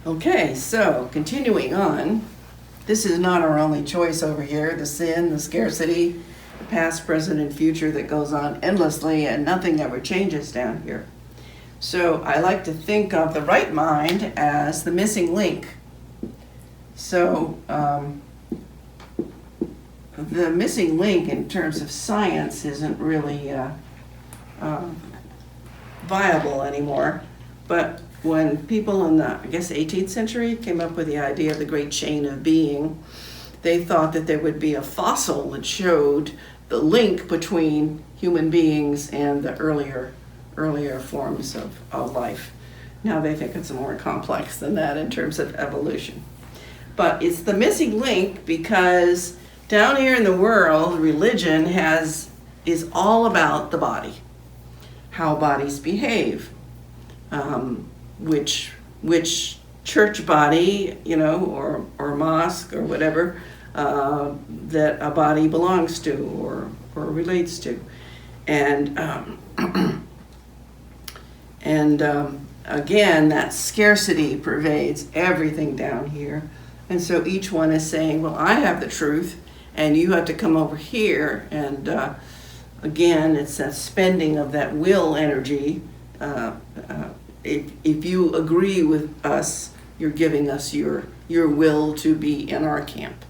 Okay, so continuing on, this is not our only choice over here. The sin, the scarcity, the past, present, and future that goes on endlessly, and nothing ever changes down here. So I like to think of the right mind as the missing link. So the missing link in terms of science isn't really viable anymore. But when people in the, I guess, 18th century came up with the idea of the great chain of being, they thought that there would be a fossil that showed the link between human beings and the earlier forms of life. Now they think it's more complex than that in terms of evolution. But it's the missing link because down here in the world, religion is all about the body, how bodies behave, which church body, or mosque or whatever that a body belongs to or relates to, and again, that scarcity pervades everything down here. And so each one is saying, well, I have the truth, and you have to come over here. And again, it's that spending of that will energy. If you agree with us, you're giving us your will to be in our camp.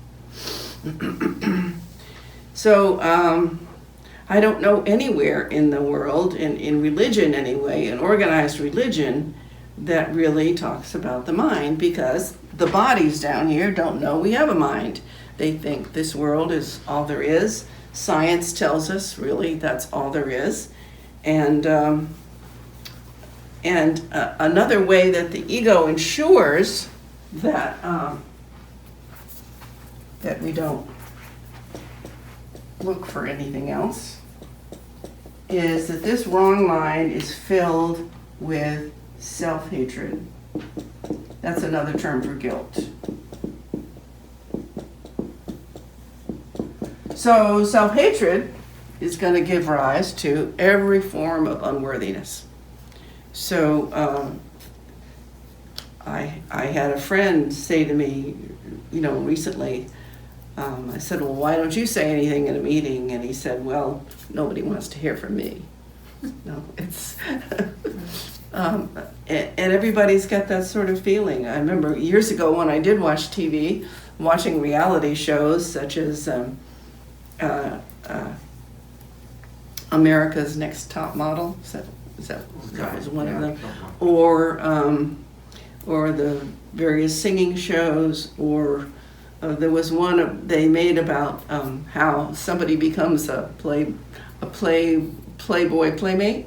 So I don't know anywhere in the world, in religion anyway, in organized religion, that really talks about the mind, because the bodies down here don't know we have a mind. They think this world is all there is. Science tells us really that's all there is. And another way that the ego ensures that that we don't look for anything else is that this wrong mind is filled with self-hatred. That's another term for guilt. So self-hatred is going to give rise to every form of unworthiness. So I had a friend say to me, recently, I said, well, why don't you say anything in a meeting? And he said, well, nobody wants to hear from me. No, it's... and everybody's got that sort of feeling. I remember years ago when I did watch TV, watching reality shows such as America's Next Top Model. That was one of them, or the various singing shows, or there was one they made about how somebody becomes a Playboy playmate,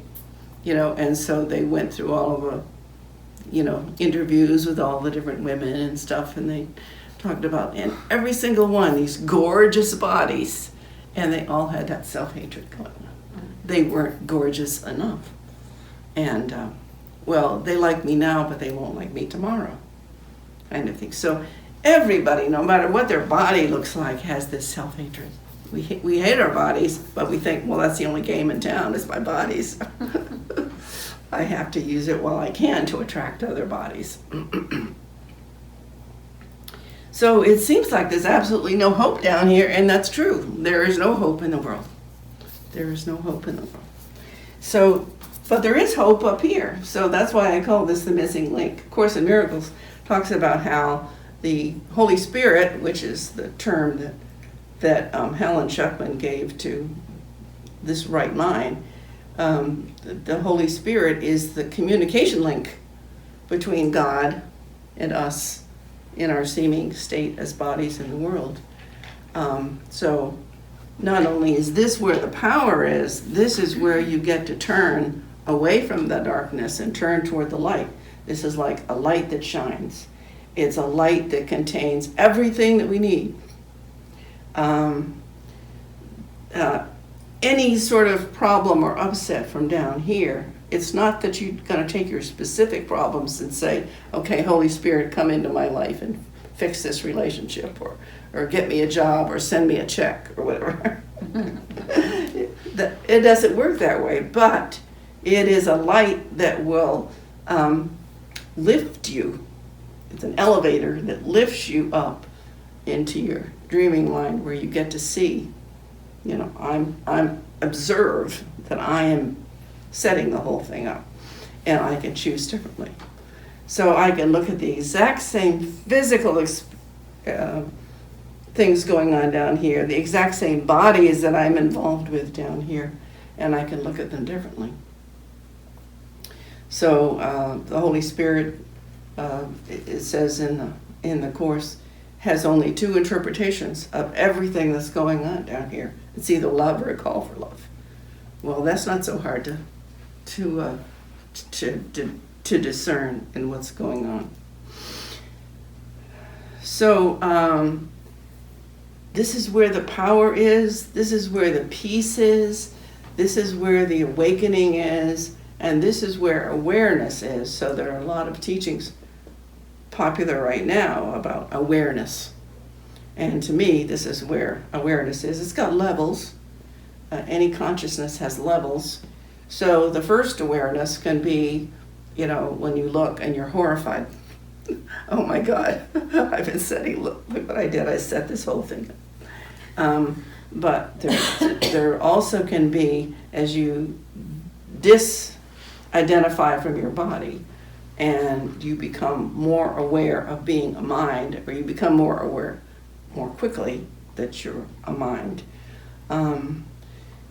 and so they went through all of the, interviews with all the different women and stuff, and they talked about, and every single one, these gorgeous bodies, and they all had that self-hatred going on. They weren't gorgeous enough. And, they like me now, but they won't like me tomorrow, kind of thing. So everybody, no matter what their body looks like, has this self-hatred. We hate our bodies, but we think, well, that's the only game in town is my bodies. I have to use it while I can to attract other bodies. So it seems like there's absolutely no hope down here, and that's true. There is no hope in the world. There is no hope in the world. So, but there is hope up here. So that's why I call this the missing link. Course in Miracles talks about how the Holy Spirit, which is the term that Helen Schuckman gave to this right mind, the Holy Spirit is the communication link between God and us in our seeming state as bodies in the world. So not only is this where the power is, this is where you get to turn away from the darkness and turn toward the light. This is like a light that shines. It's a light that contains everything that we need. Any sort of problem or upset from down here, it's not that you're going to take your specific problems and say, okay, Holy Spirit, come into my life and fix this relationship, or get me a job, or send me a check, or whatever. It doesn't work that way, but it is a light that will lift you it's an elevator that lifts you up into your dreaming mind, where you get to see, I'm observe that I am setting the whole thing up, and I can choose differently. So I can look at the exact same physical things going on down here, the exact same bodies that I'm involved with down here, and I can look at them differently. So the Holy Spirit, it says in the Course, has only two interpretations of everything that's going on down here. It's either love or a call for love. Well, that's not so hard to discern in what's going on. So this is where the power is. This is where the peace is. This is where the awakening is. And this is where awareness is. So there are a lot of teachings popular right now about awareness. And to me, this is where awareness is. It's got levels. Any consciousness has levels. So the first awareness can be, when you look and you're horrified. Oh my God, I've been setting, look what I did. I set this whole thing up. But there also can be, as you disidentify from your body, and you become more aware of being a mind, or you become more aware more quickly that you're a mind,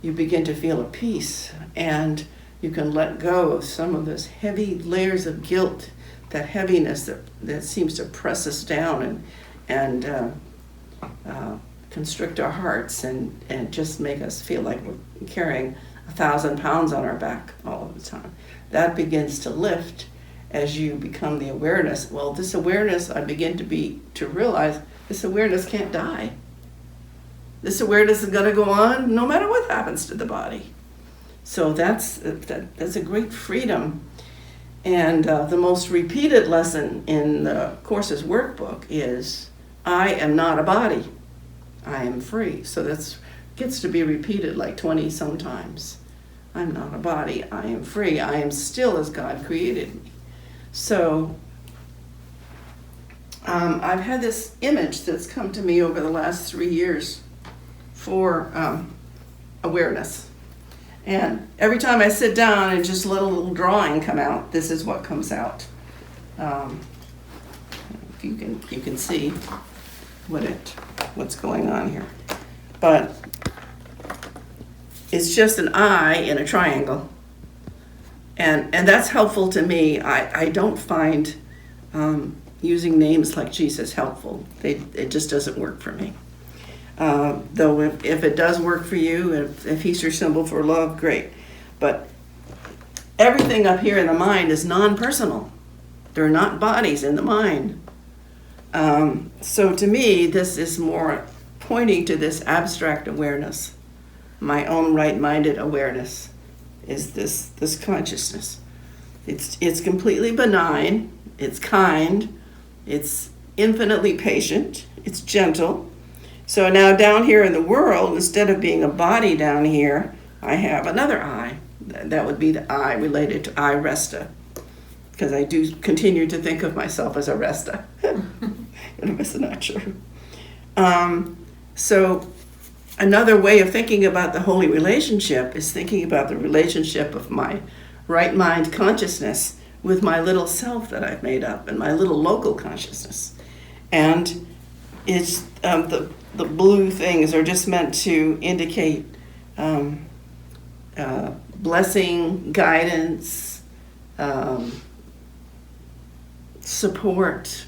you begin to feel a peace, and you can let go of some of those heavy layers of guilt, that heaviness that seems to press us down and constrict our hearts and just make us feel like we're carrying 1,000 pounds on our back all of the time. That begins to lift as you become the awareness. Well, this awareness, I begin to realize this awareness can't die. This awareness is going to go on no matter what happens to the body. So that's a great freedom. And the most repeated lesson in the Course's workbook is, I am not a body. I am free. So that gets to be repeated like 20 sometimes. I'm not a body. I am free. I am still as God created me. So I've had this image that's come to me over the last 3 years for awareness. And every time I sit down and just let a little drawing come out, this is what comes out. If you can see what's going on here. But it's just an eye in a triangle. And that's helpful to me. I don't find using names like Jesus helpful. It just doesn't work for me. Though if it does work for you, if he's your symbol for love, great. But everything up here in the mind is non-personal. There are not bodies in the mind. So to me, this is more pointing to this abstract awareness. My own right-minded awareness is this consciousness. It's completely benign. It's kind. It's infinitely patient. It's gentle. So now down here in the world, instead of being a body down here, I have another I. That would be the I related to I Resta, because I do continue to think of myself as a Resta. It's not true. So another way of thinking about the holy relationship is thinking about the relationship of my right mind consciousness with my little self that I've made up, and my little local consciousness. And it's the blue things are just meant to indicate blessing, guidance, support,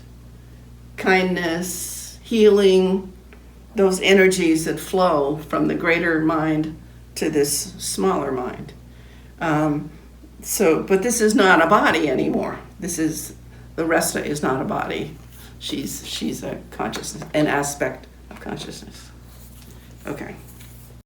kindness, healing, those energies that flow from the greater mind to this smaller mind. But this is not a body anymore. The Resta is not a body. She's a consciousness, an aspect of consciousness. Okay.